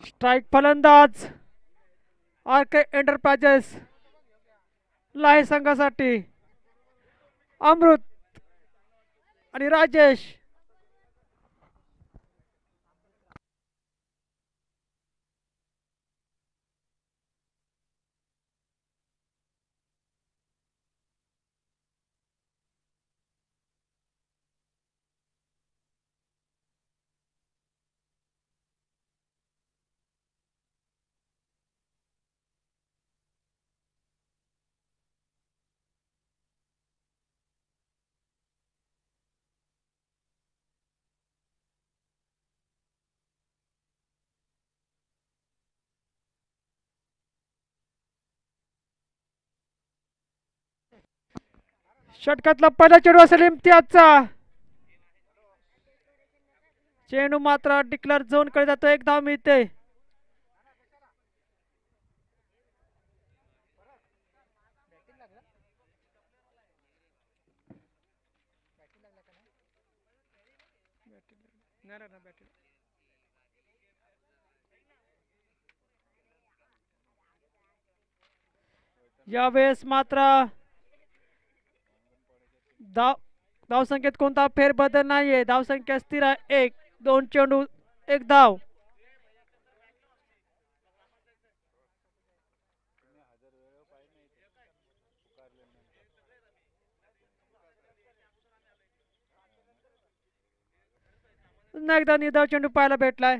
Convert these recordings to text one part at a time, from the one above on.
Strike फलंदाज R के enterprises लाही संघासाठी अमृत आणि राजेश. षटकातला पहिला चेंडू असेल इम्तियाजचा. चेंडू मात्र डिक्लेअर झोन कडे जातो. एक धाव मिळते. यावेळेस मात्र धाव धावसंख्येत कोणता फेरबदल नाहीये. धावसंख्या स्थिर आहे. एक दोन चेंडू एक धाव. पुन्हा एकदा निर्धाव चेंडू पाहायला भेटलाय.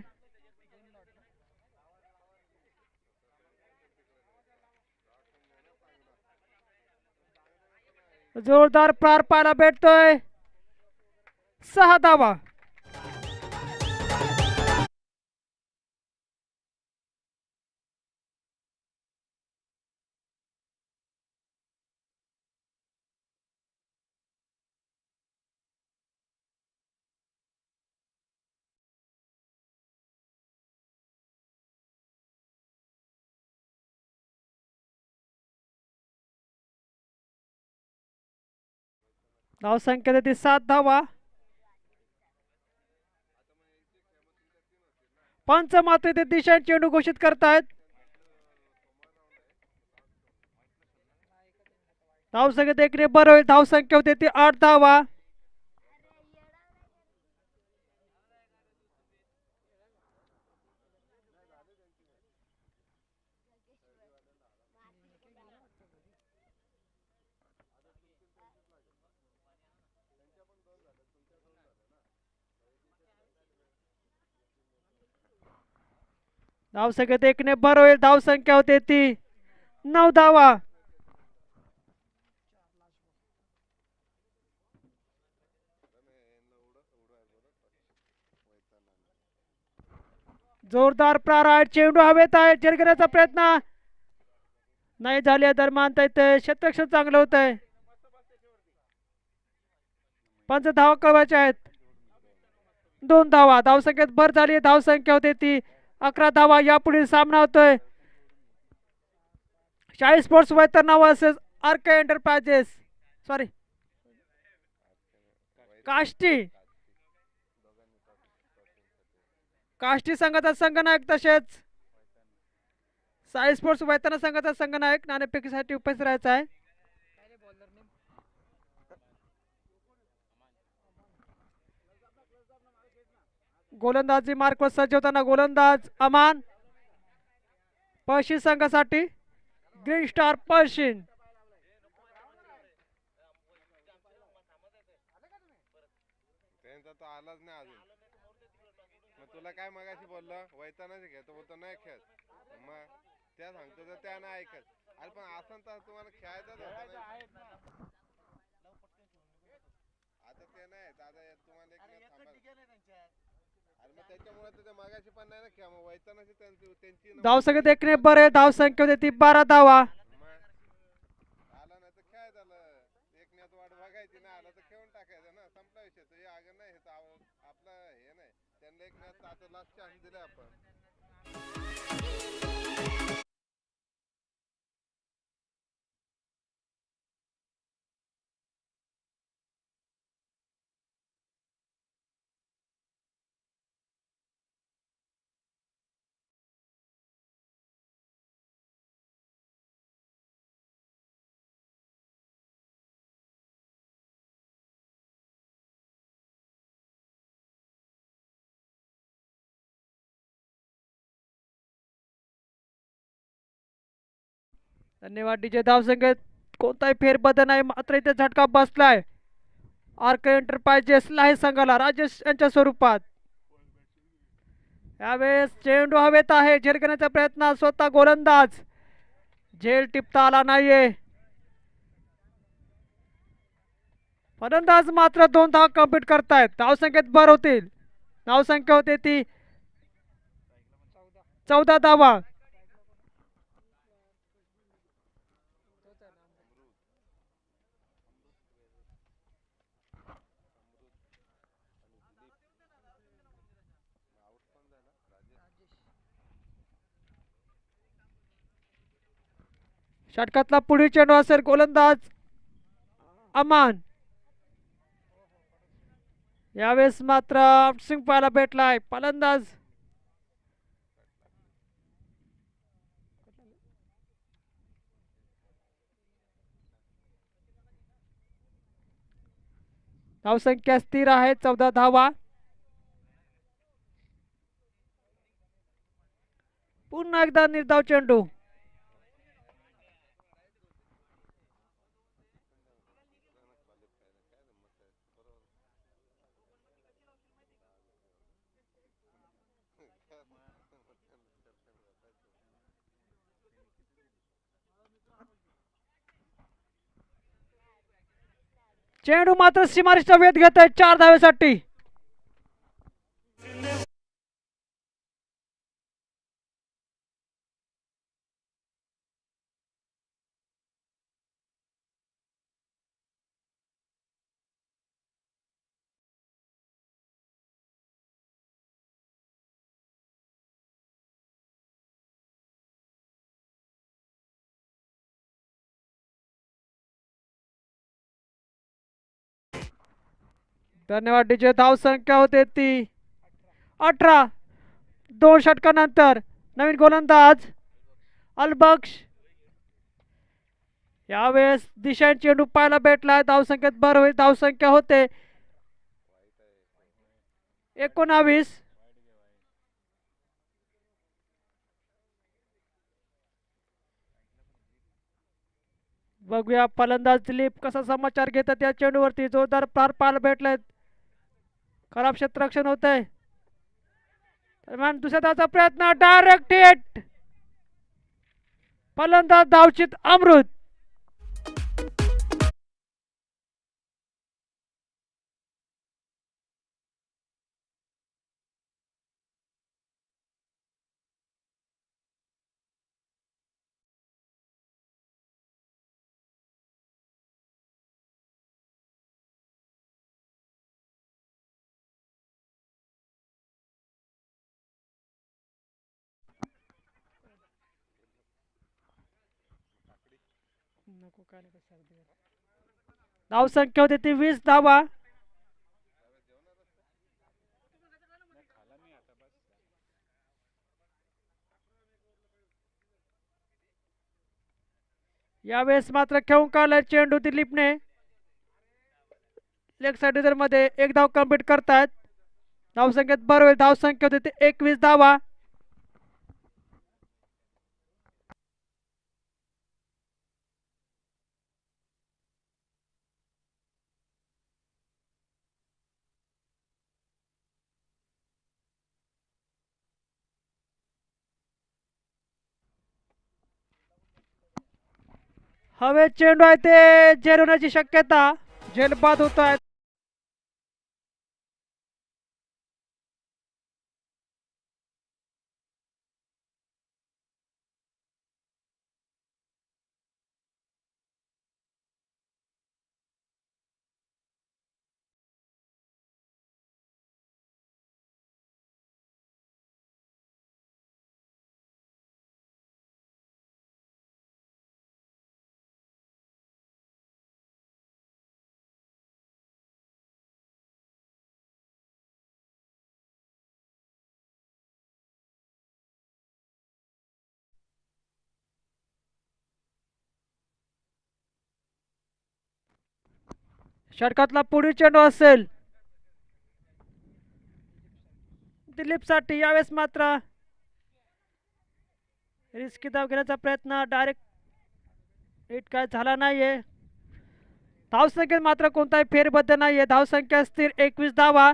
जोरदार प्रहार पाहायला भेटतोय. 6 धावा. धावसंख्या देते 7 धावा. पंच मात्र ते दिशा चेंडू घोषित करतायत. धावसंख्या देखणे बरं होईल. धावसंख्या होते ती 8 धावा. धावसंख्या देखणे बरं होईल. धावसंख्या होते ती 9 धावा. जोरदार प्रहार आहे. चेंडू हवेत आहे. झेलण्याचा प्रयत्न नाही झाले. दरम्यान येते क्षेत्ररक्षण चांगलं होत आहे. 5 धावा कळवायचे आहेत. 2 धावा. धावसंख्येत भर झाली. धावसंख्या होते ती 11 धावा. यापुढील सामना होतोय शाही स्पोर्ट्स वैतरणा वर्सेस आर के एंटरप्राइजेस. सॉरी काष्टी संघाचा संघनायक तसेच साई स्पोर्ट्स वैतरणा संघाचा संघनायक नाणेफेकीसाठी उपस्थित राहायचा आहे. गोलंदाजी मार्कवर सज्ज होताना गोलंदाज अमान. पळशी संघासाठी ग्रीन स्टार पळशीन. आलाच नाही अजून. मग तुला काय मगाशी बोललो वैतानाच घेतो बोलतो नाही खेळ. मग त्या सांगतो तर त्या नाही ऐकत. अरे पण असं तर तुम्हाला खेळायचं आता ते नाही दादा तुम्हाला अरे मग त्याच्यामुळे तर मगाशी पण नाही ना खेळ. मग वैतानाची त्यांची धावसंख्या देखणे बरे. धावसंख्या होती 12 धावा. आला नाही तर खेळ झालं. एक नेत वाट बघायची नाही आला तर खेळून टाकायचं ना. संपला विषय. तुझे आगे नाही हे आपलं हे नाही. त्यांना एक नेत आता लास्ट चान्स दिला आपण. धन्यवाद डीजे. धावसंख्येत कोणताही फेरबदल नाही, मात्र इथे झटका बसलाय आर्क एंटरप्राइजेस लाहे संघाला राजेश यांच्या स्वरूपात. यावेळेस चेंडू हवेत आहे, झेल घेण्याचा प्रयत्न स्वतः गोलंदाज, झेल टिपता आला नाहीये. फलंदाज मात्र 2 धावा कंप्लीट करतायत. धावसंख्येत भर होतील. धावसंख्या होते ती 14 धावा. षटकातला पुढील चेंडू असेल, गोलंदाज अमान. यावेळेस मात्र आउटस्विंग पाहायला भेटलाय. फलंदाज धावसंख्या स्थिर आहे 14 धावा. पुन्हा एकदा निर्धाव चेंडू. चेंडू मात्र सीमारेषा वेध घेत आहे 4 धावेसाठी. धन्यवाद डीजे. धावसंख्या होते ती 18. 2 षटकानंतर नवीन गोलंदाज अलबक्ष. यावेळेस दिशांनी चेंडू पाहायला भेटलाय. धावसंख्येत भर होईल. धावसंख्या होते 19. बघूया फलंदाज दिलीप कसा समाचार घेतात. या चेंडूवरती जोरदार प्रहार पाहायला भेटलाय. खराब क्षेत्ररक्षण होत आहे. दरम्यान दुसऱ्या धावचा प्रयत्न, डायरेक्ट हिट. फलंदाज धावचित अमृत. धावसंख्या होती ती 20 धावा. यावेळेस मात्र खेळून काढलाय चेंडू दिलीपने. लेग साइड मध्ये 1 धाव कंप्लीट करतायत. धावसंख्येत भर होईल. धावसंख्या होती ती 21 धावा. हवे चेंडू आहे ते झेल होण्याची शक्यता. झेल बाद होत आहे. षटकातला पुढील चेंडू असेल दिलीप साठी. यावेळेस मात्र रिस्की धाव घेण्याचा प्रयत्न, डायरेक्ट नीट काय झाला नाहीये. धावसंख्येत मात्र कोणताही फेरबदल नाहीये. धावसंख्या स्थिर 21 धावा.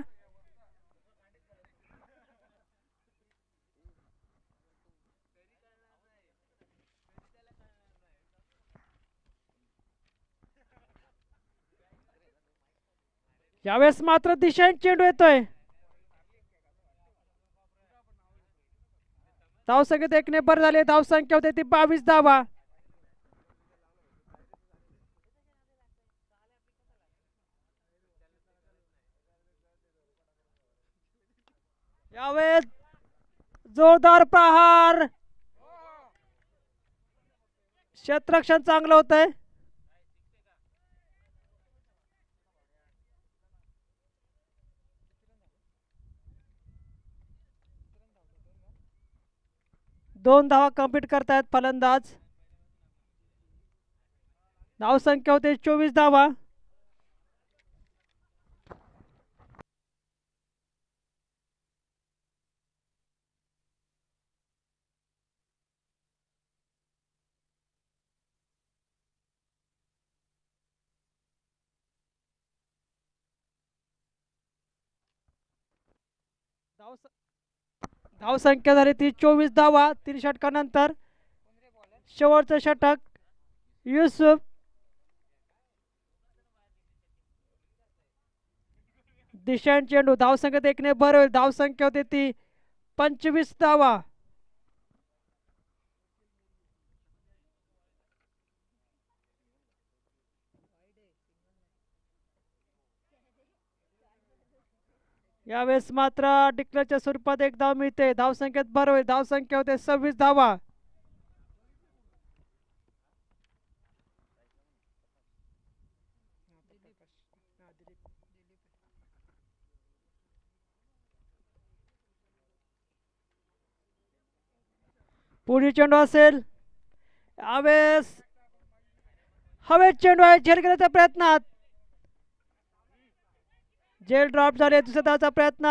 यावेळेस मात्र दिशांनी चेंडू येतोय. धावसंख्येत एकने भर झाली. धावसंख्या होते ती 22 धावा. यावेळेस जोरदार प्रहार. क्षेत्ररक्षण चांगलं होतंय. दोन धावा कंप्लीट करतायत फलंदाज. धावसंख्या होते 24 धावा. धावसंख्या झाली ती 24 धावा 3 षटकानंतर. शेवटचं षटक युसुफ. दिशांनी चेंडू. धावसंख्येत एकने भर होईल. धावसंख्या होती ती 25 धावा. यावेळेस मात्र डिक्लेअरच्या स्वरूपात एक धाव मिळते. धावसंख्येत भर होईल. धावसंख्या होते 26 धावा. पुढील चेंडू असेल. यावेळेस हवेत चेंडू आहे. झेल घेण्याच्या प्रयत्नात. झेल ड्रॉप झाले. दुसऱ्या धावचा प्रयत्न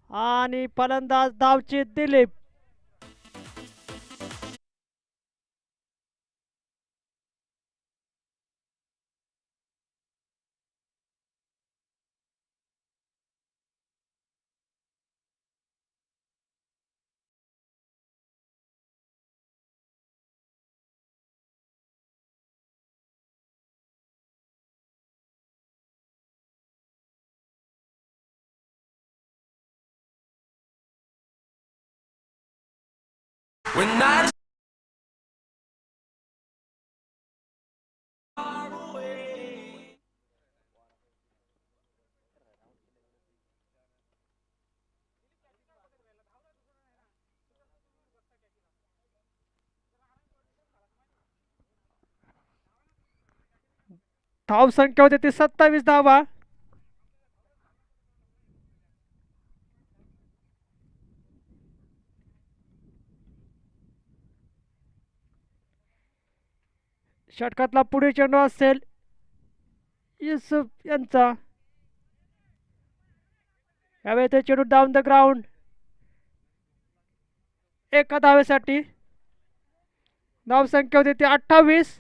आणि फलंदाज धावचीत दिलीप. When I धावसंख्या होती ती 27 धावा. षटकातला पुढील चेंडू असेल युसुफ यांचा. यावेळी ते चेंडू डाऊन द ग्राउंड. एका धावेसाठी. धावसंख्या होती ती 28.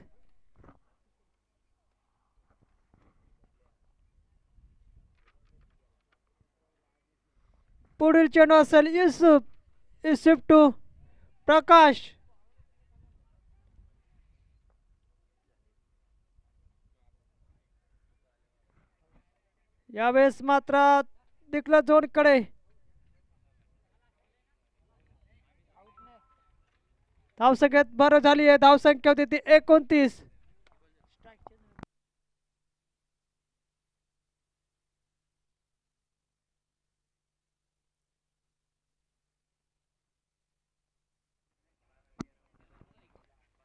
पुढील चेंडू असेल युसुफ टू प्रकाश. यावेळेस मात्र दिकला झोन कडे. धावसंख्येत भर झाली आहे. धावसंख्या होती ती 29.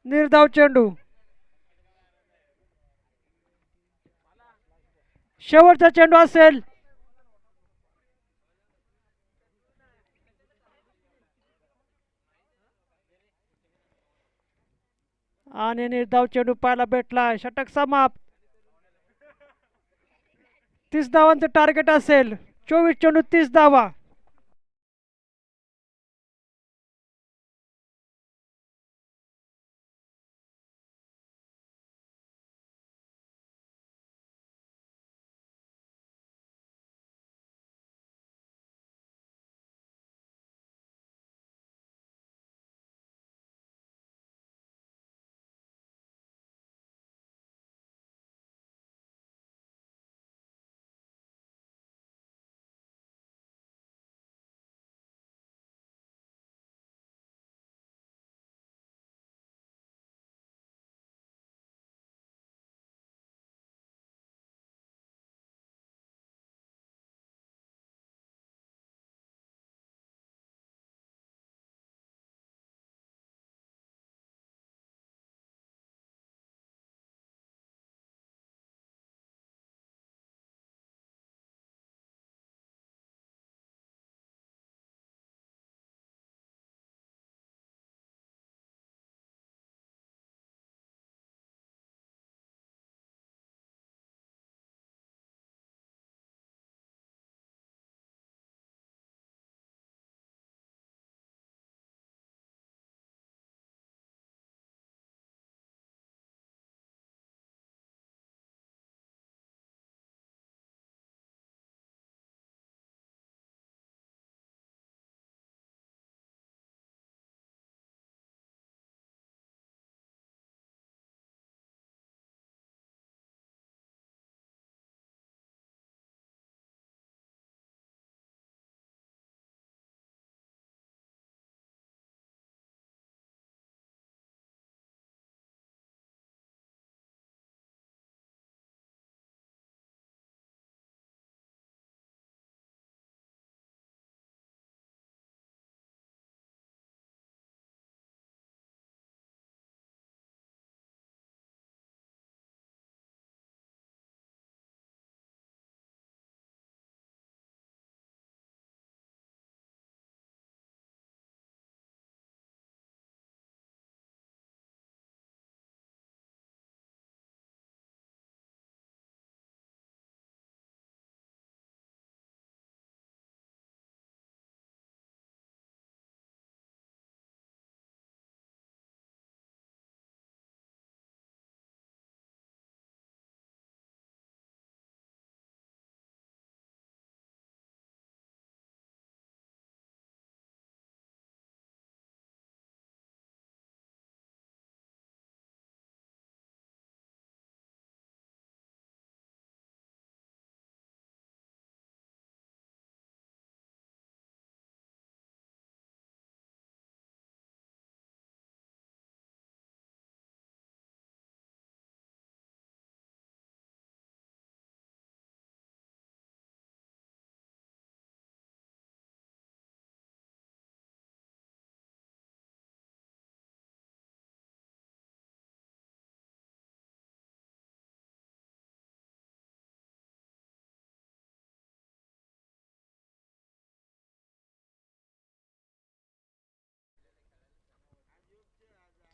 निर्धाव चेंडू. शेवटचा चेंडू असेल. आणि निर्धाव चेंडू पाहायला भेटला. षटक समाप्त. 30 धावांचं टार्गेट असेल. 24 चेंडू 30 धावा.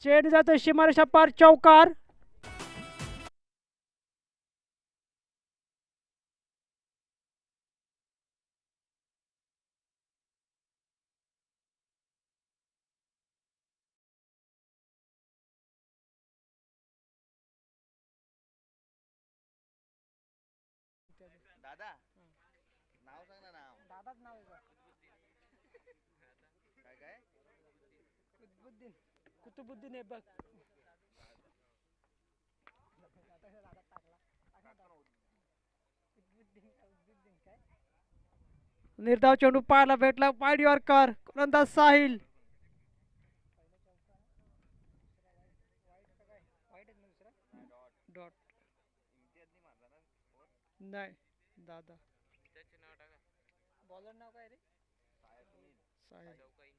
चेंडू जातो सीमारेषा पार, चौकार. दादा नाव सांग ना नाव. दादाच नाव आहे काय काय कुतुबुद्दीन. कुतुबुद्दीन आहे बघ. निर्धाव चेंडू पाहायला भेटला. वाईड यॉर्कर, गोलंदाज साहिल. डॉट इम्तियाजनी मारला ना फोर. नाही दादा. इम्तियाजचे नाव टाका. बॉलर नाव काय रे? साहिल. साहिल.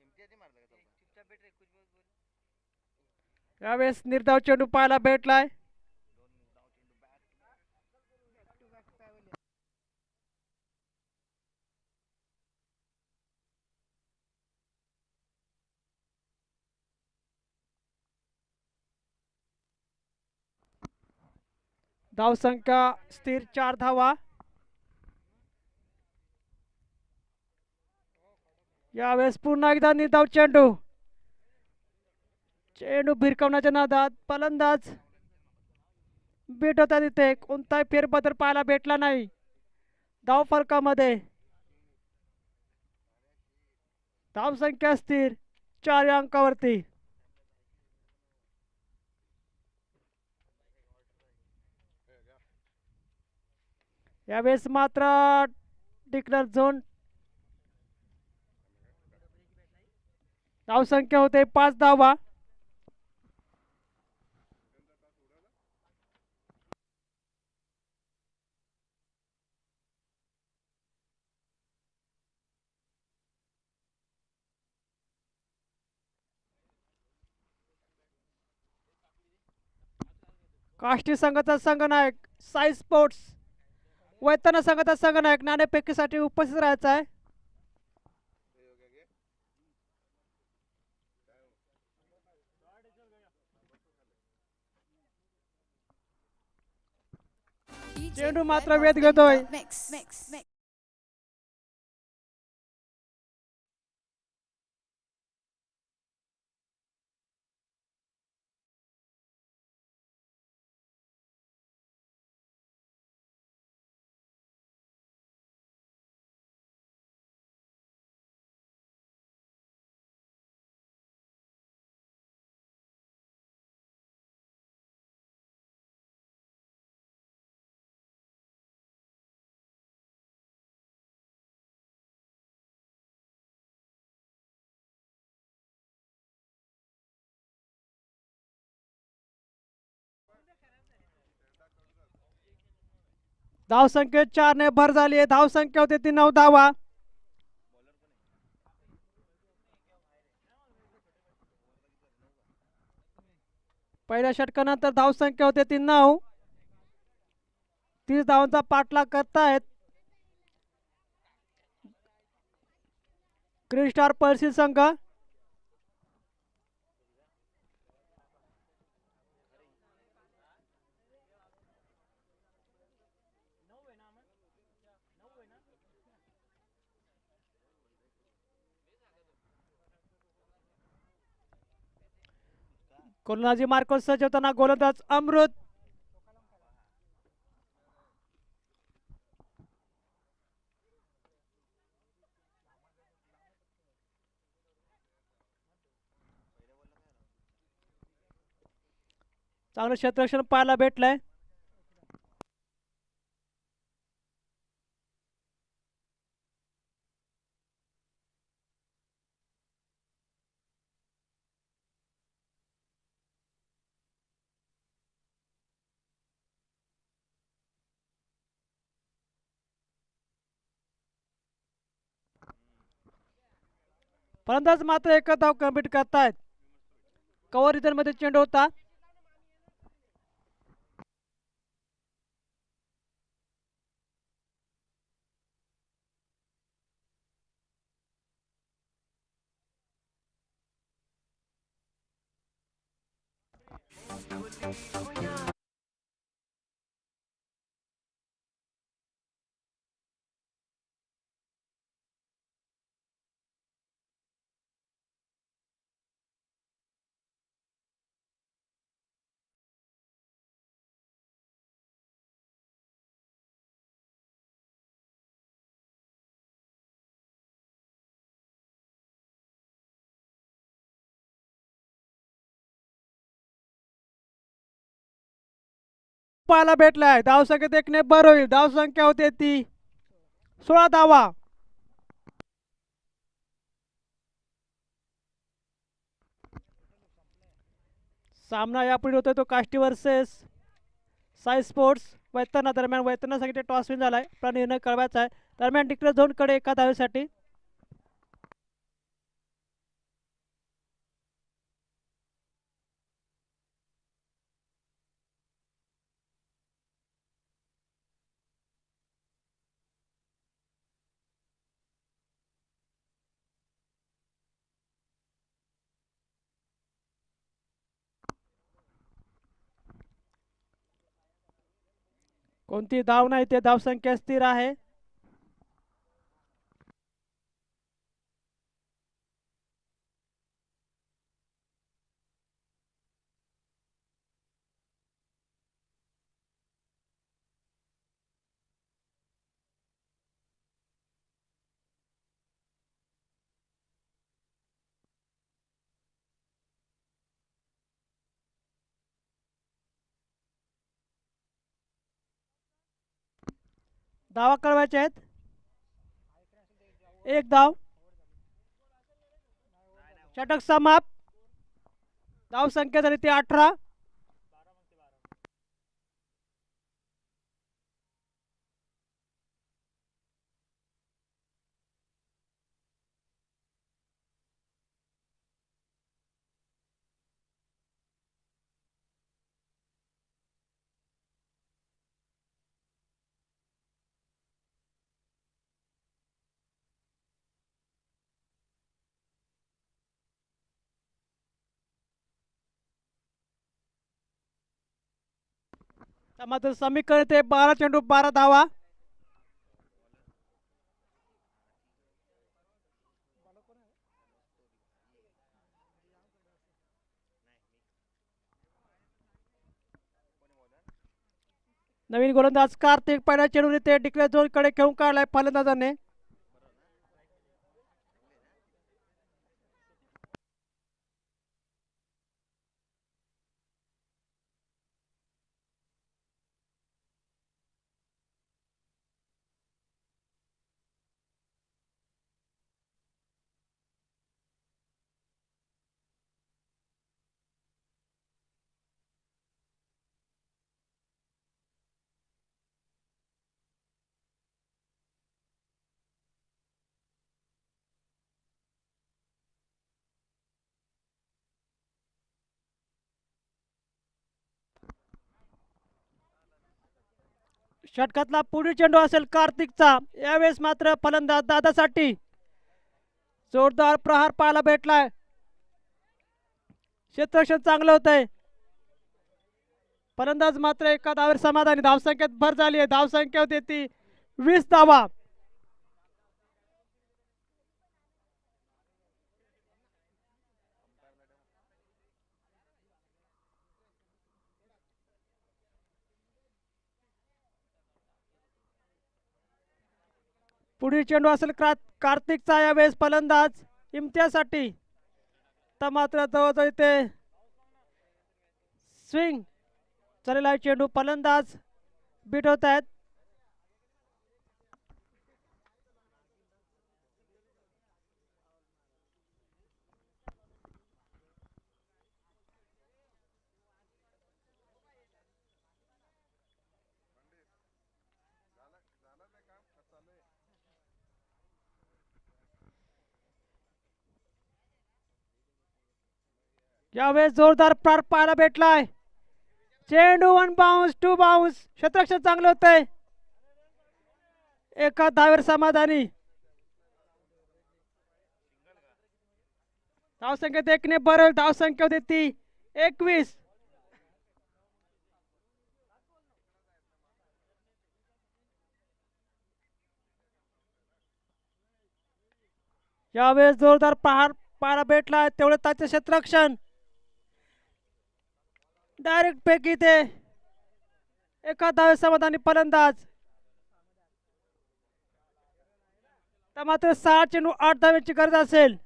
इम्तियाजनी मारला का चौका. चुपचाप बैठ रे कुछ बोल बोल. यावेळेस निर्धाव चेंडू पाहायला भेटलाय. दोन निर्धाव चेंडू बॅक टू बॅक. धावसंख्या स्थिर 4 धावा. यावेळेस पुन्हा एकदा निर्धाव चेंडू. चेंडू भिरकवण्याच्या नादात फलंदाज बीट होता. तिथे कोणताही फेरबदल पाहायला भेटला नाही धाव फरकामध्ये. धावसंख्या स्थिर 4 या अंकावरती. यावेळेस मात्र डिक्लेअर झोन. धावसंख्या होते 5 धावा. काष्टी संघाचा संघनायक साई स्पोर्ट्स वैतरणा संघाचा संघनायक नाणेफेकीसाठी उपस्थित राहायचा आहे. चेंडू मात्र वेध घेतोय. धावसंख्येत 4 ने भर झाली आहे. धावसंख्या होते ती 9 धावा. पहिल्या षटकानंतर धावसंख्या होते ती 9. 30 धावांचा पाठलाग करतायत ग्रीन स्टार पळशी संघ. गोलंदाजी मार्क सजवताना गोलंदाज अमृत. चांगलं क्षेत्ररक्षण पाहायला भेटलंय. फलंदाज मात्र एक धाव कम्प्लीट करतायत. कव्हर रिजन मध्ये चेंडू होता. पाहायला भेटलाय. धावसंख्येत 1 ने भर होईल. धावसंख्या होते ती 16 धावा. सामना यापुढे होतोय तो काष्टी वर्सेस साई स्पोर्ट्स. वैतरणा दरम्यान वैतरणासाठी टॉस विन झालाय. आपला निर्णय कळवायचा आहे. दरम्यान डिक्लेअर झोन कडे एका धावेसाठी. कोणती धाव नाही ते धावसंख्या स्थिर आहे. धावा कळवायचे आहेत. 1 धाव. षटक समाप्त. धाव संख्या झाली ती 18. मात्र समीकरण ते 12 चेंडू 12 धावा. नवीन गोलंदाज कार्तिक पहिल्या चेंडूने ते डिक्लेअर झोन कडे खेळून काढलाय फलंदाजाने. षटकातला पुढील चेंडू असेल कार्तिकचा. यावेळेस मात्र फलंदाज दादासाठी जोरदार प्रहार पाहायला भेटलाय. क्षेत्ररक्षण चांगलं होतंय. फलंदाज मात्र एका धावेवर समाधानी. धावसंख्येत भर झाली आहे. धावसंख्या होती ती 20 धावा. पुढील चेंडू असेल कार्तिकचा. यावेळेस फलंदाज इम्तियाजसाठी. तर मात्र जवळजवळ इथे स्विंग चालेला आहे चेंडू. फलंदाज बीट होत आहेत. यावेळेस जोरदार प्रहार पाहायला भेटलाय. चेंडू 1 बाउन्स 2 बाउन्स. क्षेत्ररक्षण चांगलं होतंय. एका धावेवर समाधानी. धावसंख्येत 1 ने भर. धावसंख्या होती ती 21. यावेळेस जोरदार प्रहार पाहायला भेटला, तेवढे त्याचे क्षेत्ररक्षण. डायरेक्ट पैकी ते एका धावे समाधानी फलंदाज. तर मात्र 6 चेंडू 8 धावेची गरज असेल.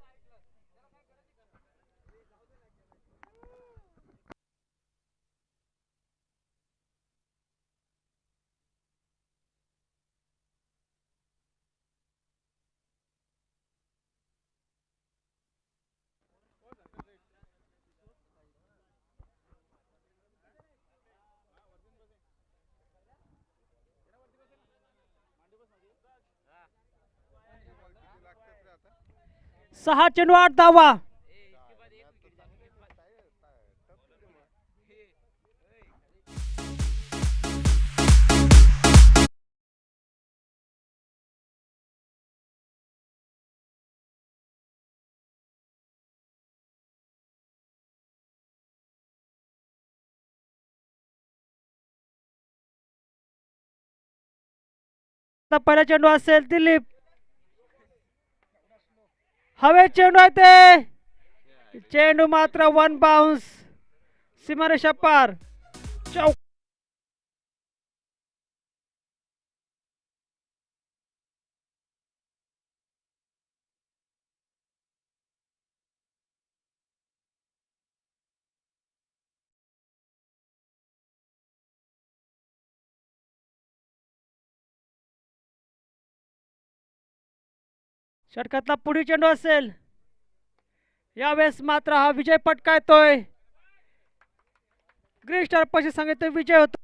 किती लागतात रे आता? 6 चेंडू 8 धावा. आता पहिला चेंडू असेल दिलीप. हवे चेंडू आहे ते. चेंडू मात्र 1 बाउन्स सीमारेषा पार. चौक. षटकातला पुढील चेंडू असेल. यावेळेस मात्र हा विजय पटकायतोय. ग्रीन स्टार पक्षी संघाचा विजय होतो.